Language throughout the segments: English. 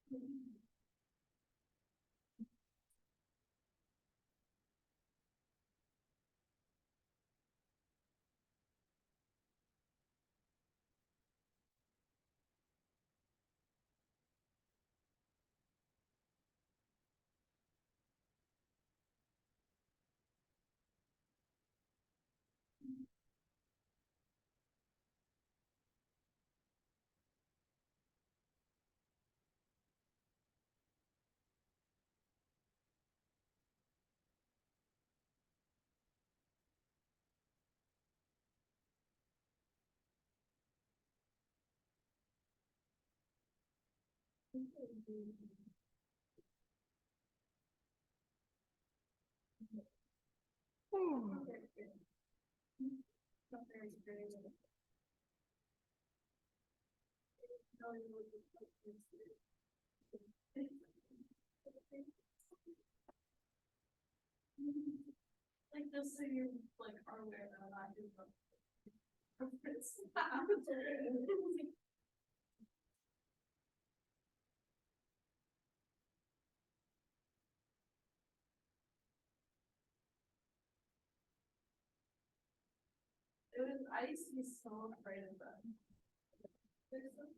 Like just so you like are aware that I do love I used to be so afraid of them. Really close.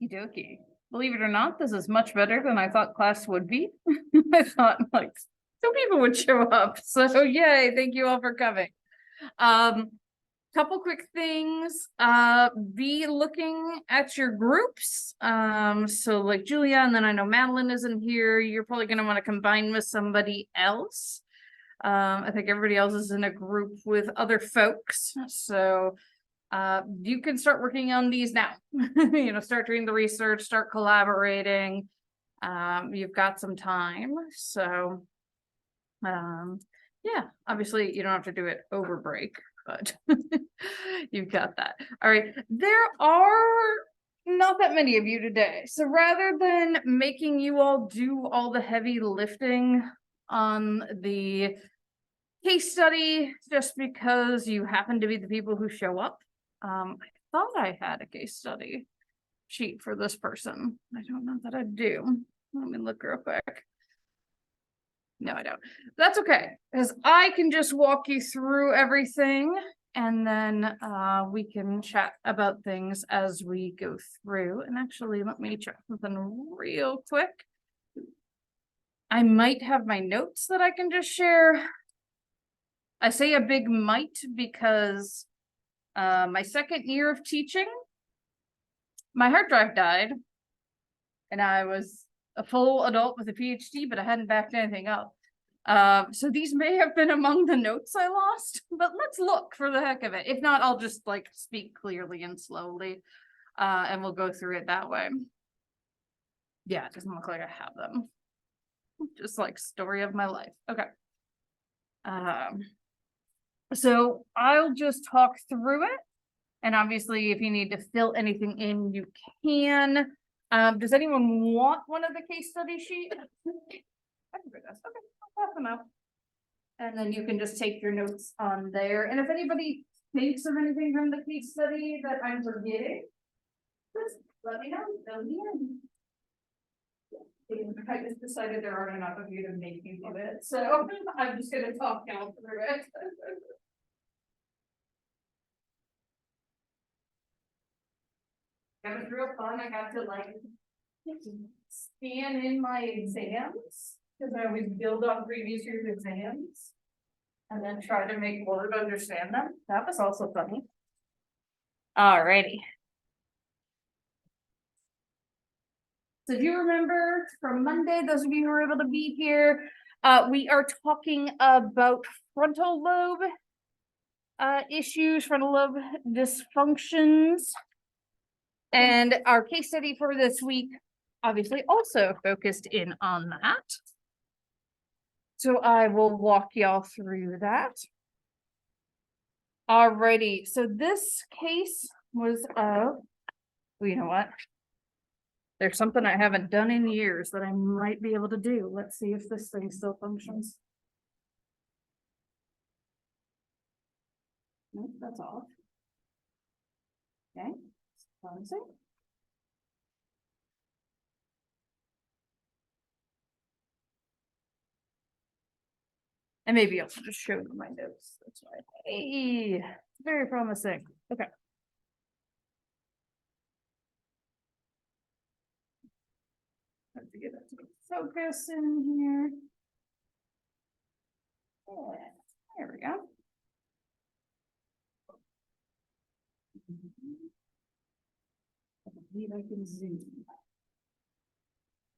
Okey-dokey. Believe it or not, this is much better than I thought class would be. I thought like some people would show up, so yay, thank you all for coming. Couple quick things, be looking at your groups. So like Julia, and then I know Madeline isn't here, you're probably gonna want to combine with somebody else. I think everybody else is in a group with other folks, so you can start working on these now. Start doing the research, start collaborating. You've got some time, so yeah, obviously you don't have to do it over break, but you've got that. All right, there are not that many of you today. So rather than making you all do all the heavy lifting on the case study, just because you happen to be the people who show up, I thought I had a case study sheet for this person. I don't know that I do. Let me look real quick. No, I don't. That's okay, because I can just walk you through everything and then we can chat about things as we go through. And actually, let me check something real quick. I might have my notes that I can just share. I say a big might because my second year of teaching, my hard drive died and I was a full adult with a PhD, but I hadn't backed anything up. So these may have been among the notes I lost, but let's look for the heck of it. If not, I'll just like speak clearly and slowly, and we'll go through it that way. Yeah, it doesn't look like I have them. Just like story of my life. Okay. So I'll just talk through it. And obviously, if you need to fill anything in, you can. Does anyone want one of the case study sheets? I can bring this. Okay, I'll pass them out. And then you can just take your notes on there. And if anybody thinks of anything from the case study that I'm forgetting, just let me know. Fill me in. I just decided there are enough of you to make me do it, so I'm just gonna talk y'all through it. It was real fun. I got to like scan in my exams because I always build on previous year's exams and then try to make Word understand them. That was also funny. Alrighty. So do you remember from Monday, those of you who were able to be here, we are talking about frontal lobe issues, frontal lobe dysfunctions. And our case study for this week, obviously also focused in on that. So I will walk y'all through that. Alrighty, so this case was well, you know what? There's something I haven't done in years that I might be able to do. Let's see if this thing still functions. Nope, that's off. Okay, bouncing. And maybe I'll just show you my notes. That's why. Hey, very promising. Okay. Have to get it to focus in here. Yeah, there we go. I believe I can zoom.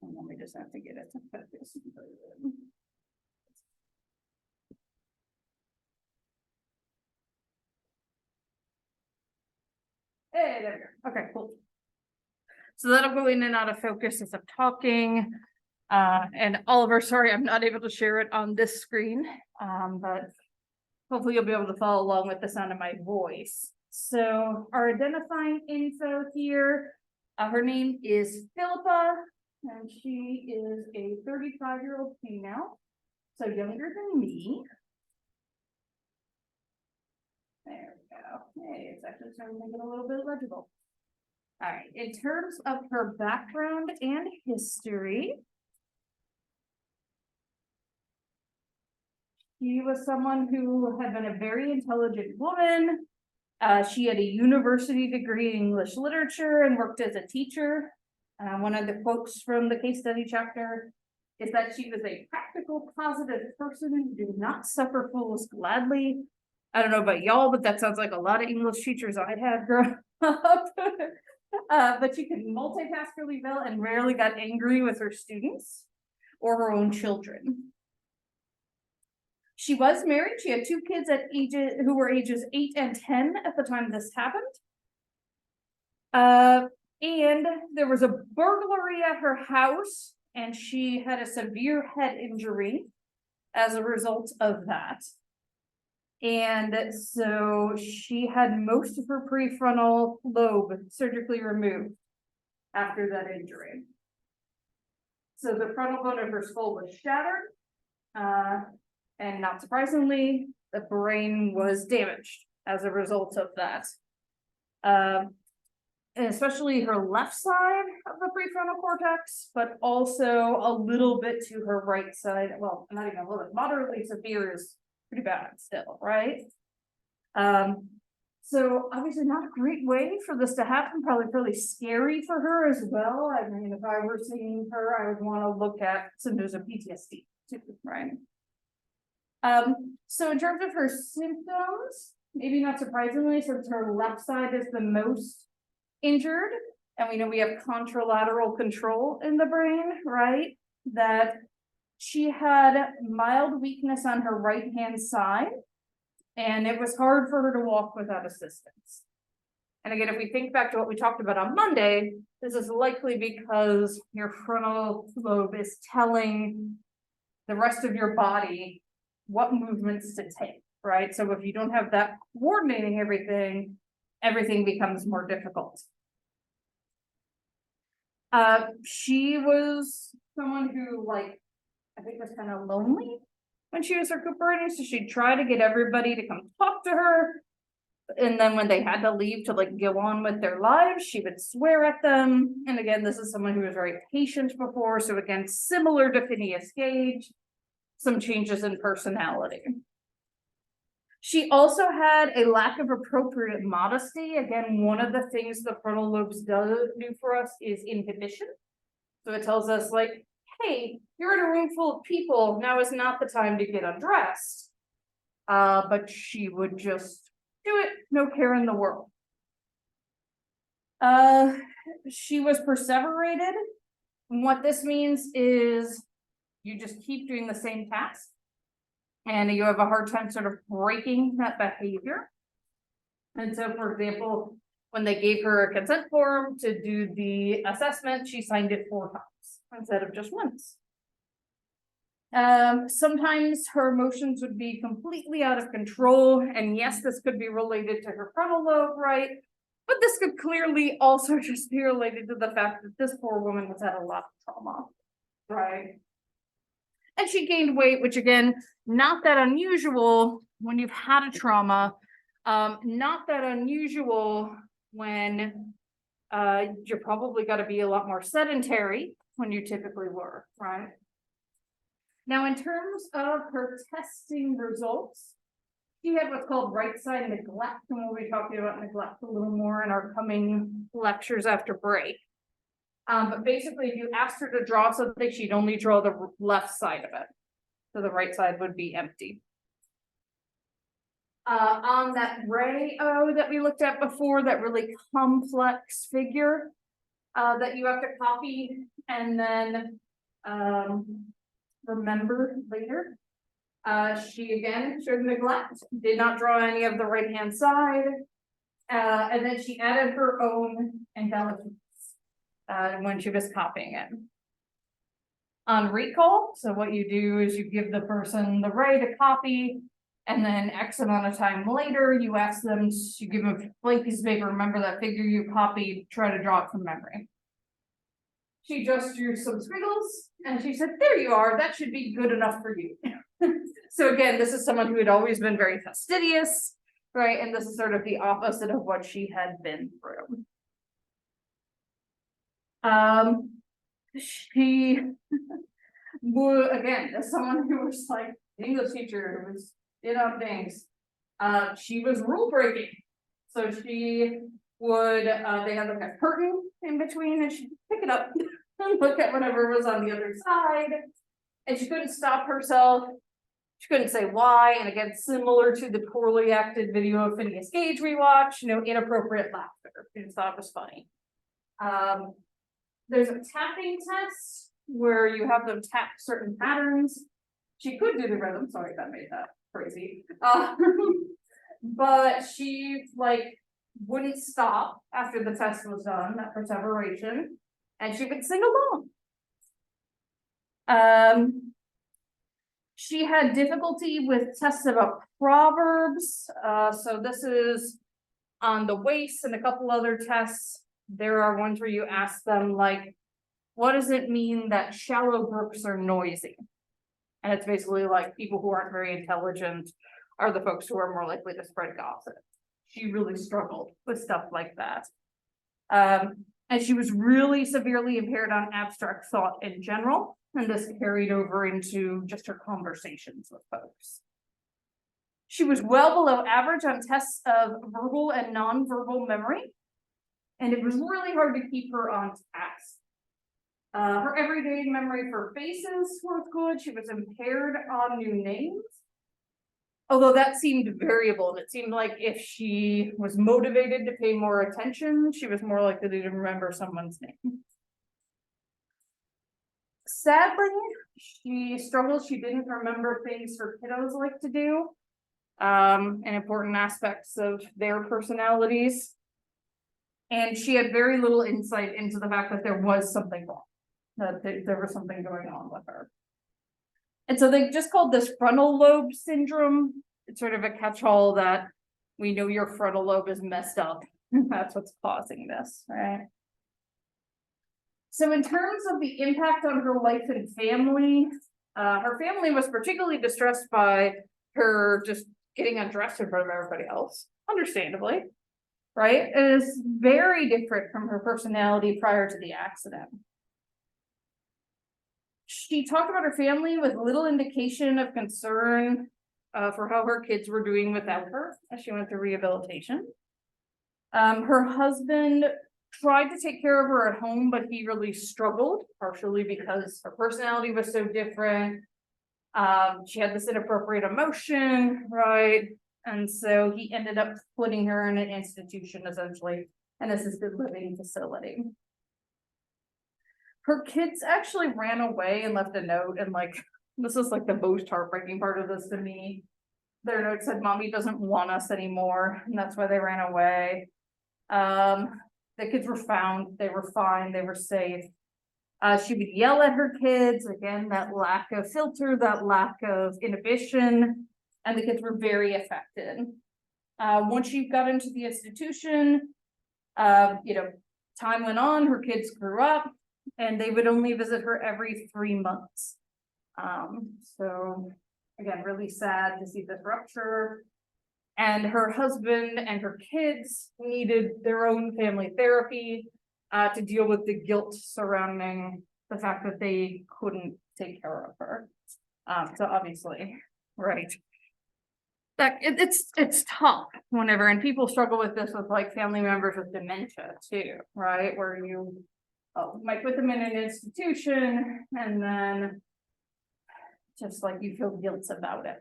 And then we just have to get it to focus. Hey, there we go. Okay, cool. So that'll go in and out of focus as I'm talking. And Oliver, sorry, I'm not able to share it on this screen, but hopefully you'll be able to follow along with the sound of my voice. So our identifying info here, her name is Philippa, and she is a 35-year-old female, so younger than me. There we go. Hey, it's actually starting to get a little bit legible. All right, in terms of her background and history, she was someone who had been a very intelligent woman. She had a university degree in English literature and worked as a teacher. One of the quotes from the case study chapter is that she was a practical, positive person who did not suffer fools gladly. I don't know about y'all, but that sounds like a lot of English teachers I had growing up. But she could multitask really well and rarely got angry with her students or her own children. She was married. She had 2 kids who were ages 8 and 10 at the time this happened. And there was a burglary at her house, and she had a severe head injury as a result of that. And so she had most of her prefrontal lobe surgically removed. after that injury. So the frontal bone of her skull was shattered, and not surprisingly, the brain was damaged as a result of that. And especially her left side of the prefrontal cortex, but also a little bit to her right side. Well, not even a little bit, moderately severe is pretty bad still, right? So obviously not a great way for this to happen, probably really scary for her as well. I mean, if I were seeing her, I would want to look at symptoms of PTSD too, right? So in terms of her symptoms, maybe not surprisingly, since her left side is the most injured, and we know we have contralateral control in the brain, right? That she had mild weakness on her right hand side, and it was hard for her to walk without assistance. And again, if we think back to what we talked about on Monday, this is likely because your frontal lobe is telling the rest of your body what movements to take, right? So if you don't have that coordinating everything, everything becomes more difficult. She was someone who, like, I think was kind of lonely when she was recuperating, so she'd try to get everybody to come talk to her. And then when they had to leave to like go on with their lives, she would swear at them. And again, this is someone who was very patient before, so again, similar to Phineas Gage, some changes in personality. She also had a lack of appropriate modesty. Again, one of the things the frontal lobes do for us is inhibition. So it tells us like, hey, you're in a room full of people, now is not the time to get undressed. But she would just do it, no care in the world. She was perseverated. And what this means is you just keep doing the same task, and you have a hard time sort of breaking that behavior. And so, for example, when they gave her a consent form to do the assessment, she signed it 4 times instead of just once. Sometimes her emotions would be completely out of control, and yes, this could be related to her frontal lobe, right? But this could clearly also just be related to the fact that this poor woman has had a lot of trauma, right? And she gained weight, which again, not that unusual when you've had a trauma, not that unusual when you're probably got to be a lot more sedentary when you typically were, right? Now, in terms of her testing results, she had what's called right side neglect, and we'll be talking about neglect a little more in our coming lectures after break. But basically, if you asked her to draw something, she'd only draw the left side of it. So the right side would be empty. On that Ray O that we looked at before, that really complex figure that you have to copy and then remember later. She again showed neglect, did not draw any of the right hand side, and then she added her own embellishments when she was copying it. On recall, so what you do is you give the person the right to copy, and then X amount of time later, you ask them to give them a blank piece of paper, remember that figure you copied, try to draw it from memory. She just drew some squiggles, and she said, there you are, that should be good enough for you. So again, this is someone who had always been very fastidious, right? And this is sort of the opposite of what she had been through. She would, again, as someone who was like English teacher who was did on things, she was rule breaking. So she would, they had like a curtain in between, and she'd pick it up and look at whatever was on the other side. And she couldn't stop herself. She couldn't say why. And again, similar to the poorly acted video of Phineas Gage we watched, inappropriate laughter. She just thought it was funny. There's a tapping test where you have them tap certain patterns. She could do the rhythm. Sorry, that made that crazy. But she wouldn't stop after the test was done, that perseveration, and she could sing along. She had difficulty with tests about proverbs. So this is on the waist and a couple other tests. there are ones where you ask them like, what does it mean that shallow brooks are noisy? And it's basically like people who aren't very intelligent are the folks who are more likely to spread gossip. She really struggled with stuff like that. And she was really severely impaired on abstract thought in general, and this carried over into just her conversations with folks. She was well below average on tests of verbal and nonverbal memory, and it was really hard to keep her on task. Her everyday memory for faces was good. She was impaired on new names, although that seemed variable. And it seemed like if she was motivated to pay more attention, she was more likely to remember someone's name. Sadly, she struggled. She didn't remember things her kiddos like to do, and important aspects of their personalities. And she had very little insight into the fact that there was something wrong, that there was something going on with her. And so they just called this frontal lobe syndrome. It's sort of a catch-all that we know your frontal lobe is messed up. That's what's causing this, right? So in terms of the impact on her life and family, her family was particularly distressed by her just getting undressed in front of everybody else, understandably, right? It is very different from her personality prior to the accident. She talked about her family with little indication of concern for how her kids were doing without her as she went through rehabilitation. Her husband tried to take care of her at home, but he really struggled, partially because her personality was so different. She had this inappropriate emotion, right? And so he ended up putting her in an institution, essentially, an assisted living facility. Her kids actually ran away and left a note, and like, this is like the most heartbreaking part of this to me. Their note said, "Mommy doesn't want us anymore," and that's why they ran away. The kids were found, they were fine, they were safe. She would yell at her kids, again, that lack of filter, that lack of inhibition, and the kids were very affected. Once she got into the institution, time went on, her kids grew up, and they would only visit her every 3 months. So again, really sad to see this rupture. And her husband and her kids needed their own family therapy to deal with the guilt surrounding the fact that they couldn't take care of her. So obviously, right. That it's tough whenever, and people struggle with this with like family members with dementia too, right? Where you might put them in an institution and then just like you feel guilt about it.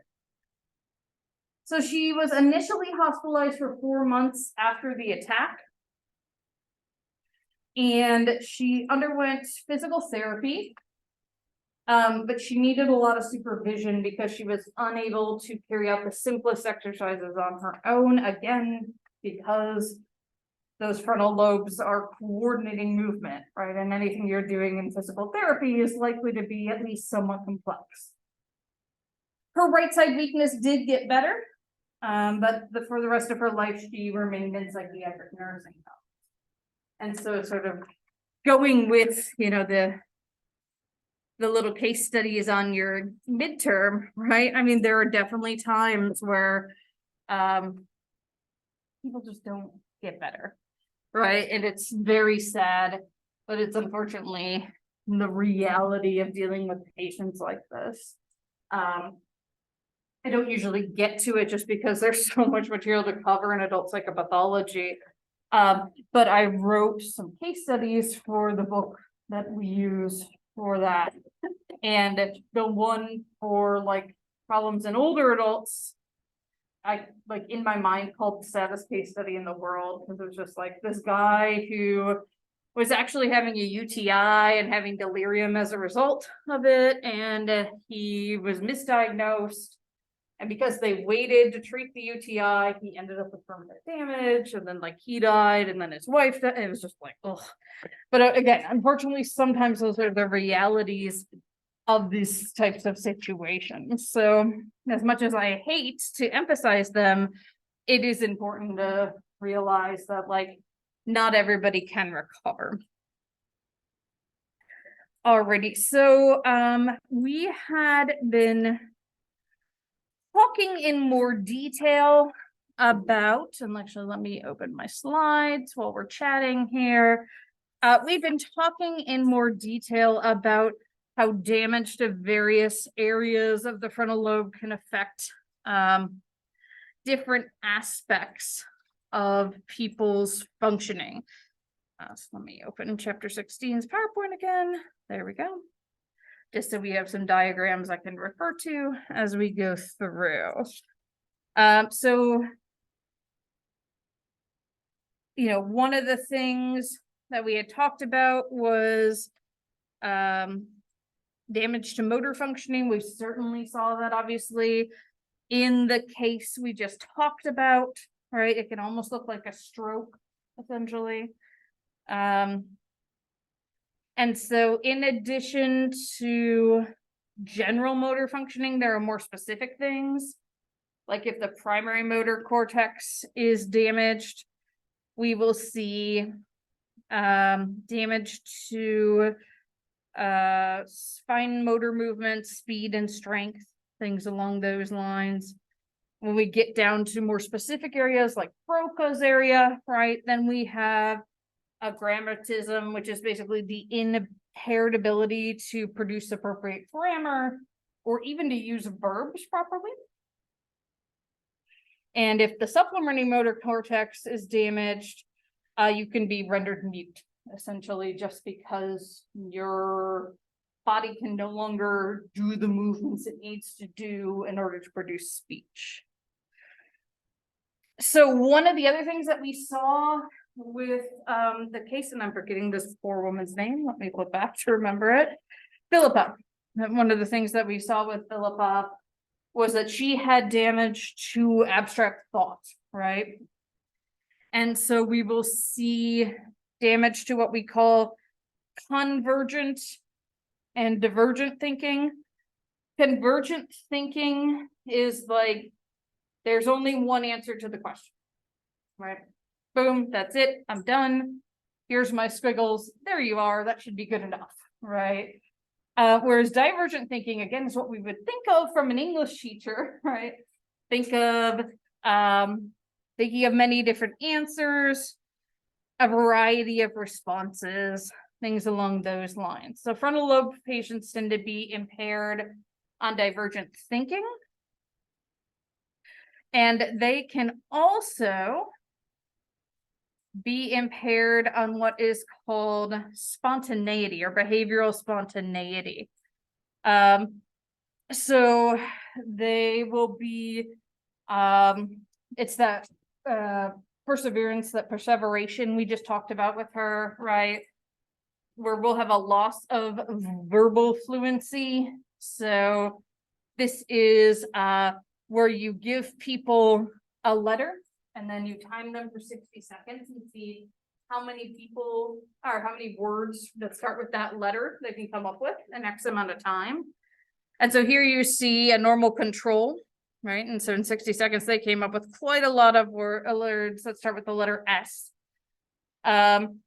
So she was initially hospitalized for 4 months after the attack. And she underwent physical therapy. But she needed a lot of supervision because she was unable to carry out the simplest exercises on her own, again, because those frontal lobes are coordinating movement, right? And anything you're doing in physical therapy is likely to be at least somewhat complex. Her right side weakness did get better, but for the rest of her life, she remained in psychiatric nursing home. And so it's sort of going with, the little case studies on your midterm, right? I mean, there are definitely times where people just don't get better, right? And it's very sad, but it's unfortunately the reality of dealing with patients like this. I don't usually get to it just because there's so much material to cover in adult psychopathology. But I wrote some case studies for the book that we use for that. And the one for like problems in older adults, I like in my mind called the saddest case study in the world, because it was just like this guy who was actually having a UTI and having delirium as a result of it. And he was misdiagnosed. And because they waited to treat the UTI, he ended up with permanent damage, and then like he died, and then his wife died. It was just like, ugh. But again, unfortunately, sometimes those are the realities of these types of situations. So as much as I hate to emphasize them, it is important to realize that like not everybody can recover. Alrighty, so we had been talking in more detail about, and actually let me open my slides while we're chatting here. We've been talking in more detail about how damage to various areas of the frontal lobe can affect different aspects of people's functioning. So let me open chapter 16's PowerPoint again. There we go. Just so we have some diagrams I can refer to as we go through. So, you know, one of the things that we had talked about was damage to motor functioning. We certainly saw that obviously in the case we just talked about, right? It can almost look like a stroke, essentially. And so in addition to general motor functioning, there are more specific things. Like if the primary motor cortex is damaged, we will see damage to fine motor movement, speed and strength, things along those lines. When we get down to more specific areas like Broca's area, right, then we have a grammatism, which is basically the impaired ability to produce appropriate grammar or even to use verbs properly. And if the supplementary motor cortex is damaged, you can be rendered mute, essentially, just because your body can no longer do the movements it needs to do in order to produce speech. So one of the other things that we saw with the case, and I'm forgetting this poor woman's name, let me flip back to remember it, Philippa. One of the things that we saw with Philippa was that she had damage to abstract thought, right? And so we will see damage to what we call convergent and divergent thinking. Convergent thinking is like, there's only one answer to the question, right? Boom, that's it, I'm done. Here's my squiggles, there you are, that should be good enough, right? Whereas divergent thinking, again, is what we would think of from an English teacher, right? Think of thinking of many different answers, a variety of responses, things along those lines. So frontal lobe patients tend to be impaired on divergent thinking. And they can also be impaired on what is called spontaneity or behavioral spontaneity. So they will be, it's that perseverance, that perseveration we just talked about with her, right? Where we'll have a loss of verbal fluency. So this is where you give people a letter and then you time them for 60 seconds and see how many people or how many words that start with that letter they can come up with in X amount of time. And so here you see a normal control, right? And so in 60 seconds, they came up with quite a lot of words that start with the letter S. And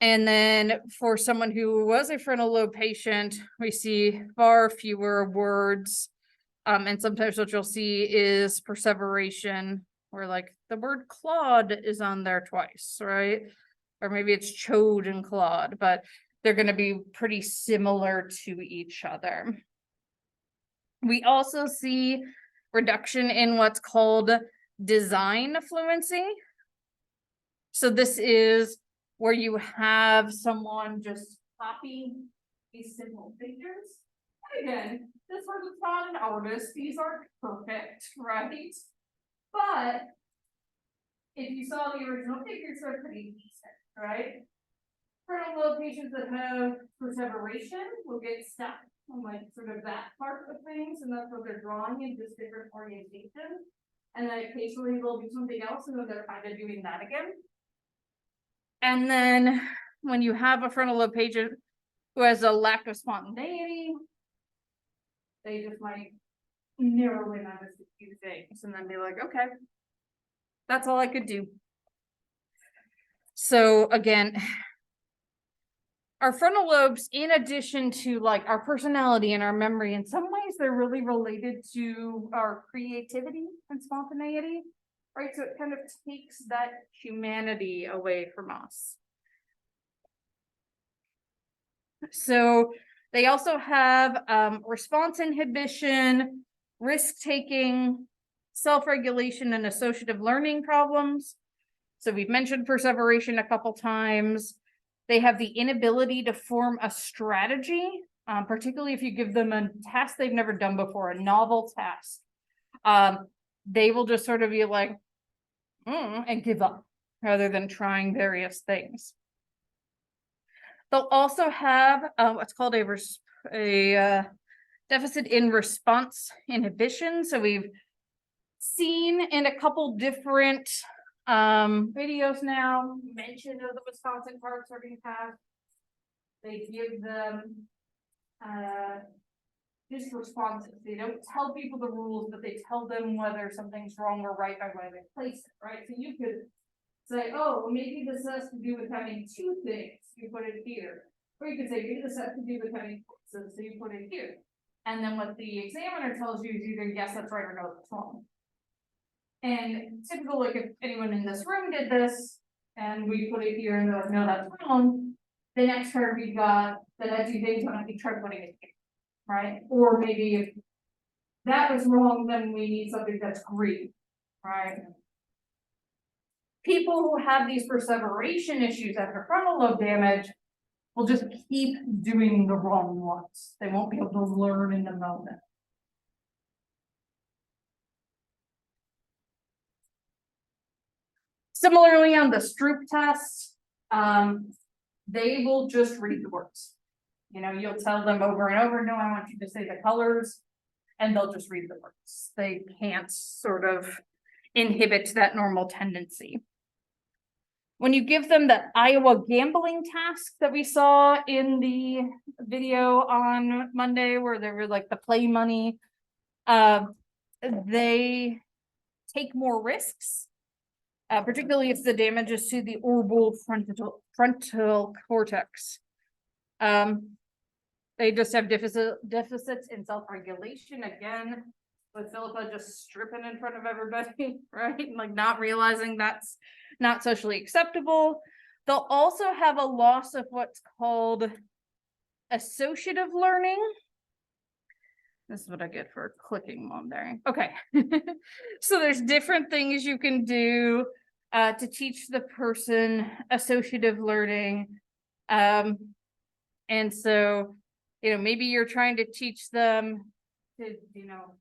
then for someone who was a frontal lobe patient, we see far fewer words. And sometimes what you'll see is perseveration, where like the word Claude is on there twice, right? Or maybe it's chode and Claude, but they're going to be pretty similar to each other. We also see reduction in what's called design fluency. So this is where you have someone just copy these simple figures. And again, this was not an artist, these aren't perfect, right? But if you saw the original figures, they're pretty decent, right? Frontal lobe patients that have perseveration will get stuck on like sort of that part of things, and that's what they're drawing in just different orientations. And then occasionally they'll do something else, and then they're kind of doing that again. And then when you have a frontal lobe patient who has a lack of spontaneity, they just might narrow in on just a few things and then be like, okay, that's all I could do. So again, our frontal lobes, in addition to like our personality and our memory, in some ways, they're really related to our creativity and spontaneity, right? So it kind of takes that humanity away from us. So they also have response inhibition, risk-taking, self-regulation, and associative learning problems. So we've mentioned perseveration a couple times. They have the inability to form a strategy, particularly if you give them a task they've never done before, a novel task. They will just sort of be like, and give up rather than trying various things. They'll also have what's called a deficit in response inhibition. So we've seen in a couple different videos now mention of the Wisconsin card sorting task. They give them just responses. They don't tell people the rules, but they tell them whether something's wrong or right by where they place it, right? So you could say, oh, well, maybe this has to do with having two things, you put it here. Or you could say, maybe this has to do with having places, so you put it here. And then what the examiner tells you is either yes, that's right, or no, that's wrong. And typical, like if anyone in this room did this and we put it here and they're like, no, that's wrong. The next card we got that had two things, when we try putting it here, right? Or maybe if that was wrong, then we need something that's green, right? People who have these perseveration issues after frontal lobe damage will just keep doing the wrong ones. They won't be able to learn in the moment. Similarly, on the Stroop test, they will just read the words. You know, you'll tell them over and over, no, I want you to say the colors, and they'll just read the words. They can't sort of inhibit that normal tendency. When you give them the Iowa gambling task that we saw in the video on Monday, where they were like the play money, they take more risks. Particularly if the damage is to the orbital frontal cortex. They just have deficits in self-regulation, again, with Philippa just stripping in front of everybody, right? Like not realizing that's not socially acceptable. They'll also have a loss of what's called associative learning. This is what I get for clicking on there. Okay. So there's different things you can do to teach the person associative learning. And so, you know, maybe you're trying to teach them to, you know,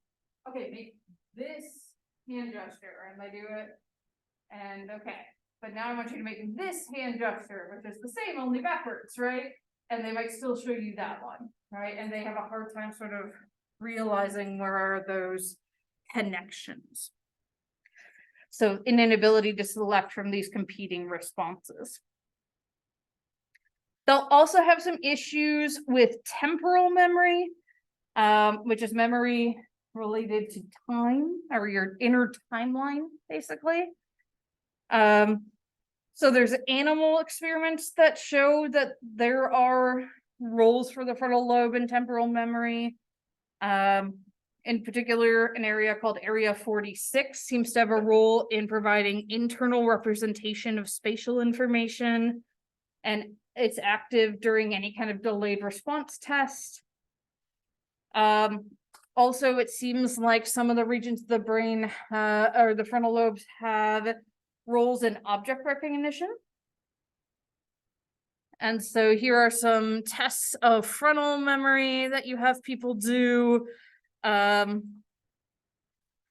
okay, make this hand gesture and they do it. And okay, but now I want you to make this hand gesture, which is the same, only backwards, right? And they might still show you that one, right? And they have a hard time sort of realizing where are those connections. So an inability to select from these competing responses. They'll also have some issues with temporal memory, which is memory related to time or your inner timeline, basically. So there's animal experiments that show that there are roles for the frontal lobe and temporal memory. In particular, an area called Area 46 seems to have a role in providing internal representation of spatial information, and it's active during any kind of delayed response test. Also, it seems like some of the regions of the brain or the frontal lobes have roles in object recognition. And so here are some tests of frontal memory that you have people do.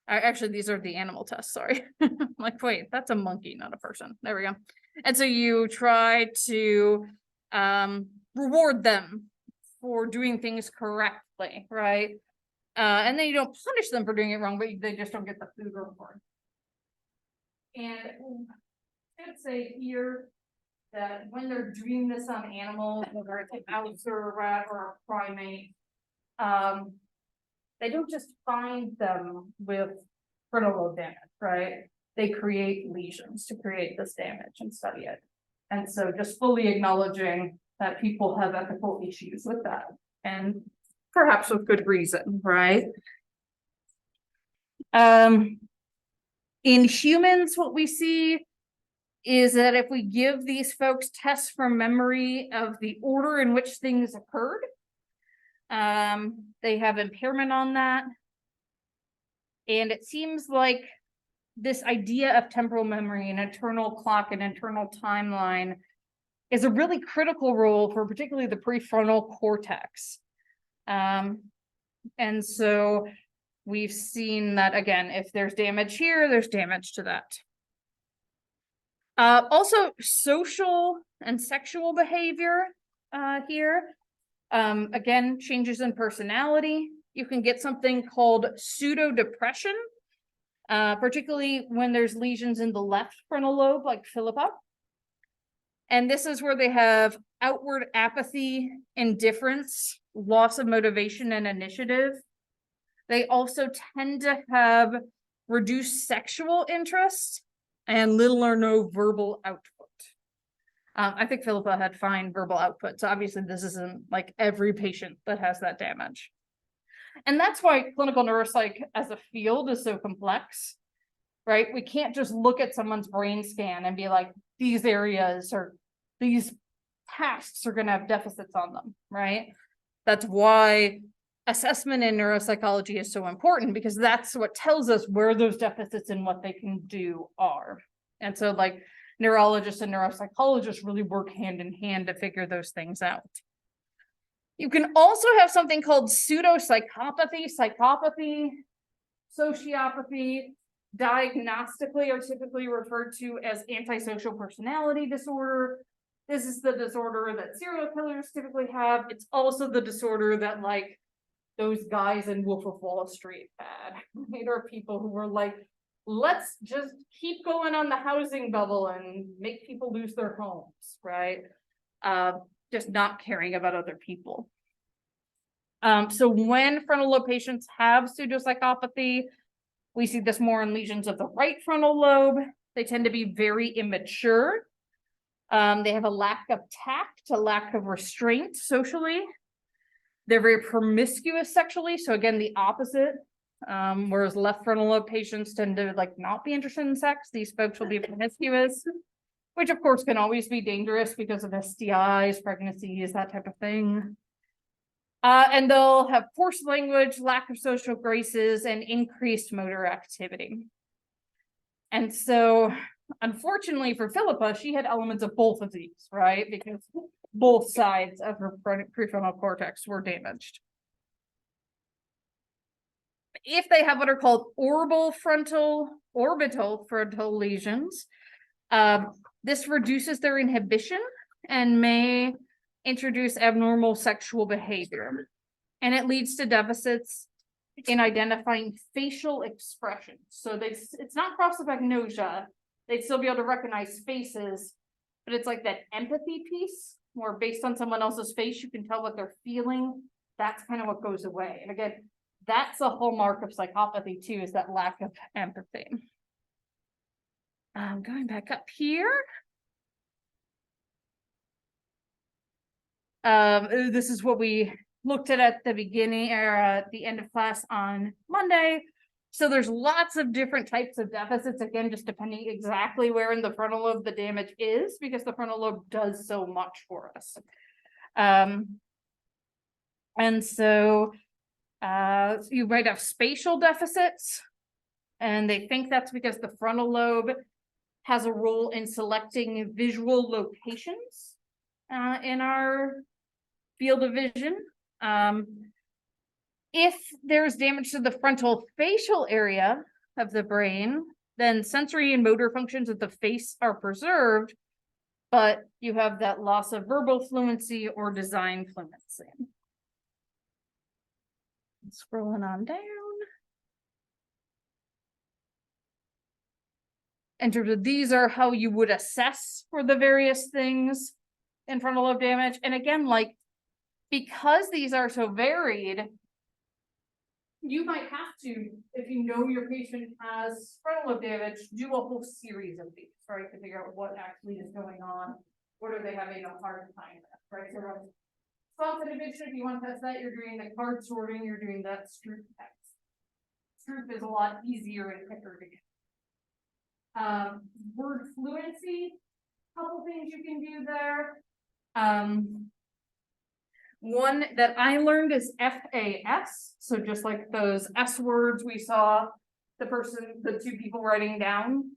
Actually, these are the animal tests, sorry. I'm like, wait, that's a monkey, not a person. There we go. And so you try to reward them for doing things correctly, right? And then you don't punish them for doing it wrong, but they just don't get the food reward. And I would say here that when they're doing this on animals, whether it's a mouse or a rat or a primate, they don't just find them with frontal lobe damage, right? They create lesions to create this damage and study it. And so just fully acknowledging that people have ethical issues with that, and perhaps with good reason, right? In humans, what we see is that if we give these folks tests from memory of the order in which things occurred, they have impairment on that. And it seems like this idea of temporal memory, an internal clock, an internal timeline, is a really critical role for particularly the prefrontal cortex. And so we've seen that, again, if there's damage here, there's damage to that. Also, social and sexual behavior here. Again, changes in personality. You can get something called pseudo depression, particularly when there's lesions in the left frontal lobe, like Philippa. And this is where they have outward apathy, indifference, loss of motivation and initiative. They also tend to have reduced sexual interest and little or no verbal output. I think Philippa had fine verbal output, so obviously this isn't like every patient that has that damage. And that's why clinical neuropsych as a field is so complex, right? We can't just look at someone's brain scan and be like, these areas or these tasks are going to have deficits on them, right? That's why assessment in neuropsychology is so important, because that's what tells us where those deficits and what they can do are. And so like neurologists and neuropsychologists really work hand in hand to figure those things out. You can also have something called pseudopsychopathy, psychopathy, sociopathy. Diagnostically are typically referred to as antisocial personality disorder. This is the disorder that serial killers typically have. It's also the disorder that like those guys in Wolf of Wall Street had. There are people who were like, let's just keep going on the housing bubble and make people lose their homes, right? Just not caring about other people. So when frontal lobe patients have pseudopsychopathy, we see this more in lesions of the right frontal lobe. They tend to be very immature. They have a lack of tact, a lack of restraint socially. They're very promiscuous sexually. So again, the opposite. Whereas left frontal lobe patients tend to like not be interested in sex. These folks will be promiscuous, which of course can always be dangerous because of STIs, pregnancies, that type of thing. And they'll have coarse language, lack of social graces, and increased motor activity. And so, unfortunately for Philippa, she had elements of both of these, right? Because both sides of her prefrontal cortex were damaged. If they have what are called orbital frontal lesions, this reduces their inhibition and may introduce abnormal sexual behavior. And it leads to deficits in identifying facial expressions. So it's not prosopagnosia. They'd still be able to recognize faces, but it's like that empathy piece where based on someone else's face, you can tell what they're feeling. That's kind of what goes away. And again, that's a hallmark of psychopathy too, is that lack of empathy. Going back up here. This is what we looked at the beginning or at the end of class on Monday. So there's lots of different types of deficits, again, just depending exactly where in the frontal lobe the damage is, because the frontal lobe does so much for us. And so you might have spatial deficits, and they think that's because the frontal lobe has a role in selecting visual locations in our field of vision. If there's damage to the frontal facial area of the brain, then sensory and motor functions of the face are preserved, but you have that loss of verbal fluency or design fluency. Scrolling on down. In terms of these are how you would assess for the various things in frontal lobe damage. And again, like, because these are so varied, you might have to, if you know your patient has frontal lobe damage, do a whole series of these, right, to figure out what actually is going on what are they having a hard time with, right? So response inhibition, if you want to test that, you're doing the card sorting, you're doing that Stroop test. Stroop is a lot easier and quicker to get. Word fluency, couple things you can do there. One that I learned is FAS, so just like those S words we saw, the two people writing down,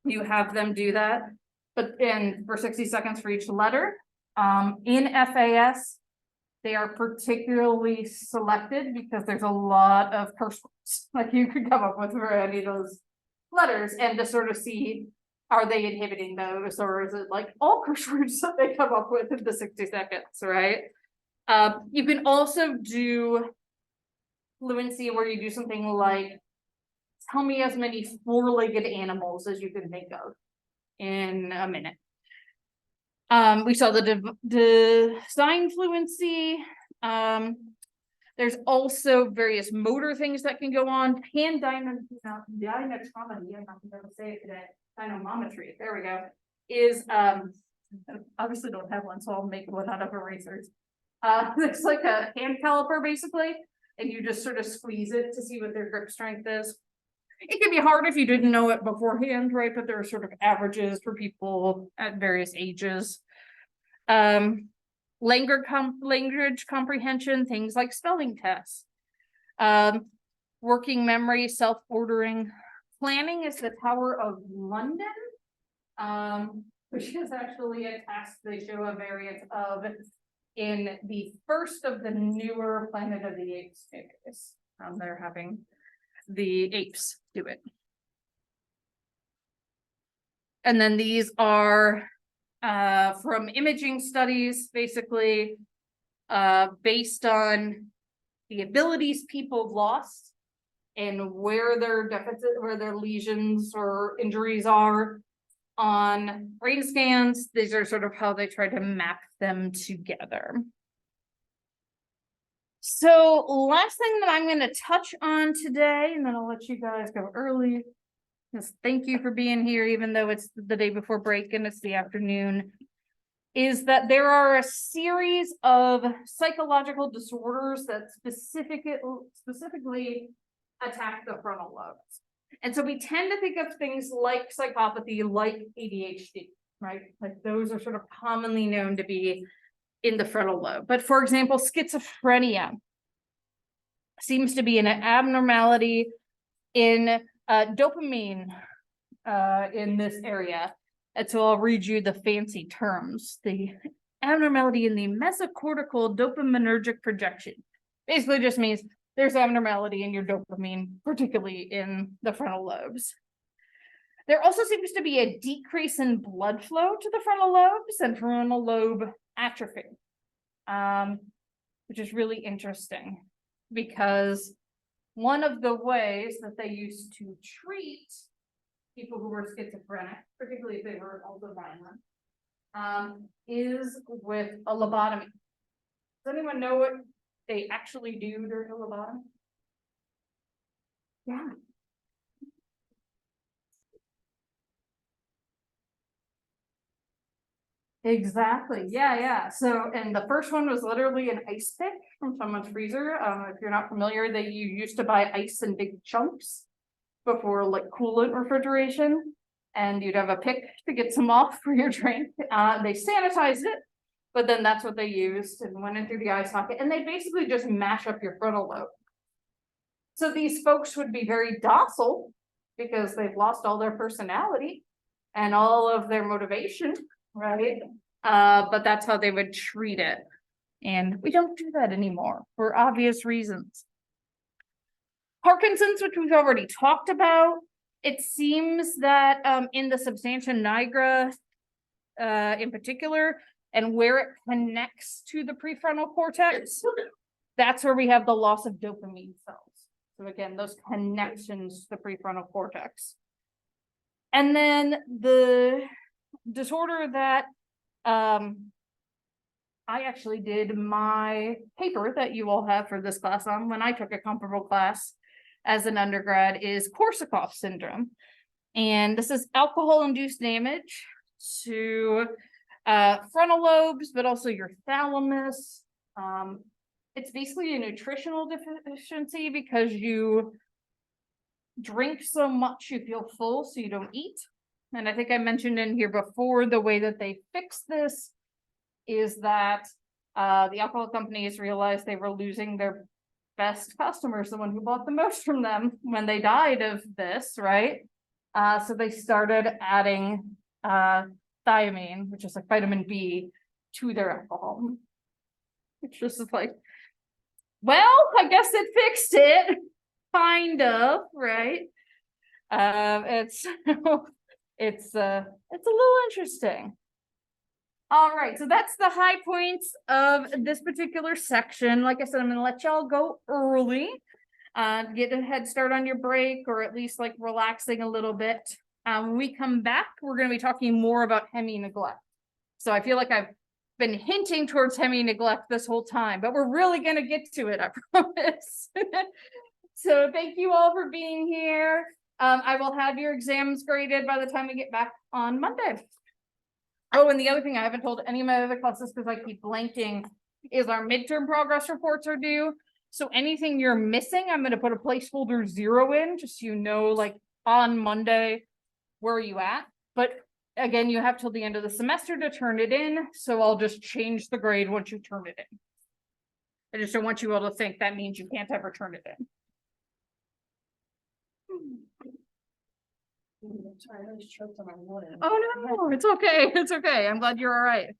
you have them do that, but for 60 seconds for each letter. In FAS, they are particularly selected because there's a lot of curse words like you could come up with for any of those letters, and to sort of see, are they inhibiting those, or is it like all curse words that they come up with in the 60 seconds, right? You can also do fluency where you do something like, tell me as many four-legged animals as you can think of in a minute. We saw the design fluency. There's also various motor things that can go on. Hand dynamometry, I'm not going to say it today. Dynamometry, there we go. Is obviously don't have one, so I'll make one out of erasers. It's like a hand caliper basically, and you just sort of squeeze it to see what their grip strength is. It can be hard if you didn't know it beforehand, right? But there are sort of averages for people at various ages. Language comprehension, things like spelling tests. Working memory, self-ordering. Planning is the Tower of London, which is actually a task they show a variant of in the first of the newer Planet of the Apes movies. They're having the apes do it. And then these are from imaging studies, basically based on the abilities people lost and where their lesions or injuries are on brain scans. These are sort of how they try to map them together. So last thing that I'm going to touch on today, and then I'll let you guys go early, because thank you for being here, even though it's the day before break and it's the afternoon, is that there are a series of psychological disorders that specifically attack the frontal lobes. And so we tend to think of things like psychopathy, like ADHD, right? Like those are sort of commonly known to be in the frontal lobe. But for example, schizophrenia seems to be an abnormality in dopamine in this area. And so I'll read you the fancy terms. The abnormality in the mesocortical dopaminergic projection basically just means there's abnormality in your dopamine, particularly in the frontal lobes. There also seems to be a decrease in blood flow to the frontal lobes and frontal lobe atrophy, which is really interesting because one of the ways that they used to treat people who were schizophrenic, particularly if they were also violent, is with a lobotomy. Does anyone know what they actually do during a lobotomy? Yeah. Exactly. Yeah. So, and the first one was literally an ice pick from someone's freezer. If you're not familiar, you used to buy ice in big chunks before like coolant refrigeration, and you'd have a pick to get some off for your drink. They sanitized it, but then that's what they used and went in through the eye socket, and they basically just mash up your frontal lobe. So these folks would be very docile because they've lost all their personality and all of their motivation, right? But that's how they would treat it. And we don't do that anymore for obvious reasons. Parkinson's, which we've already talked about. It seems that in the substantia nigra in particular, and where it connects to the prefrontal cortex, that's where we have the loss of dopamine cells. So again, those connections to the prefrontal cortex. And then the disorder that I actually did my paper that you all have for this class on when I took a comparable class as an undergrad is Korsakoff syndrome. And this is alcohol-induced damage to frontal lobes, but also your thalamus. It's basically a nutritional deficiency because you drink so much you feel full, so you don't eat. And I think I mentioned in here before, the way that they fix this is that the alcohol companies realized they were losing their best customers, the one who bought the most from them when they died of this, right? So they started adding thiamine, which is like vitamin B, to their alcohol. It's just like, well, I guess it fixed it, kind of, right? It's it's a little interesting. All right, so that's the high points of this particular section. Like I said, I'm gonna let y'all go early, get a head start on your break, or at least like relaxing a little bit. When we come back, we're gonna be talking more about hemi-neglect. So I feel like I've been hinting towards hemi-neglect this whole time, but we're really gonna get to it, I promise. So thank you all for being here. I will have your exams graded by the time we get back on Monday. Oh, and the other thing I haven't told any of my other classes because I keep blanking is our midterm progress reports are due. So anything you're missing, I'm going to put a placeholder 0 in, just so you know, like on Monday, where are you at? But again, you have till the end of the semester to turn it in. So I'll just change the grade once you turn it in. I just don't want you all to think that means you can't ever turn it in. Sorry, I was choked on my water. Oh, no, it's okay. It's okay. I'm glad you're all right.